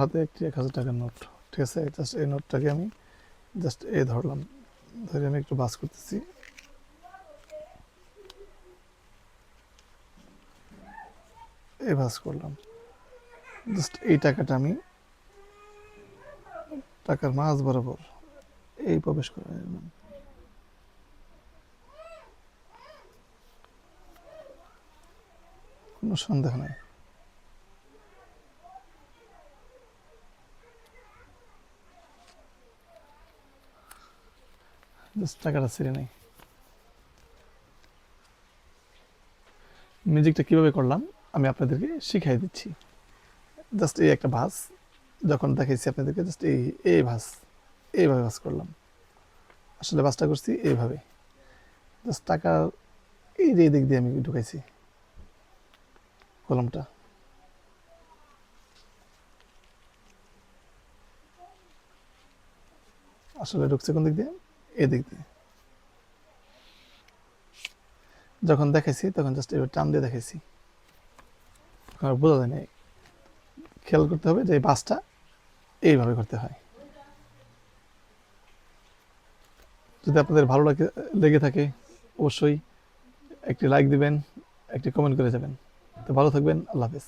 হাতে একটি 1000 টাকার নোট, ঠিক আছে? জাস্ট এই নোটটাকে আমি জাস্ট এই ধরলাম, ধরে আমি একটু বাস করতেছি। এই বাস করলাম, জাস্ট এই টাকাটা আমি টাকার মাঝ বরাবর এই প্রবেশ করে নিলাম। কোনো সন্দেহ নাই। জাস্ট টাকাটা ছেড়ে নেই। ম্যাজিকটা কীভাবে করলাম আমি আপনাদেরকে শিখাই দিচ্ছি। জাস্ট এই একটা ভাঁজ যখন দেখাইছি আপনাদেরকে, জাস্ট এই ভাঁজ, এইভাবে ভাঁজ করলাম। আসলে ভাঁজটা করছি এইভাবে, জাস্ট টাকা এই যে দিক দিয়ে আমি ঢুকাইছি কলমটা। আসলে ঢুকছে কোন দিক দিয়ে? এদিক দিয়ে। যখন দেখাইছি তখন জাস্ট এবার টান দিয়ে দেখাইছি, বোঝা যায় না। খেয়াল করতে হবে যে এই বাসটা এইভাবে করতে হয়। যদি আপনাদের ভালো লেগে থাকে অবশ্যই একটি লাইক দিবেন, একটি কমেন্ট করে যাবেন। তো ভালো থাকবেন, আল্লাহ হাফেজ।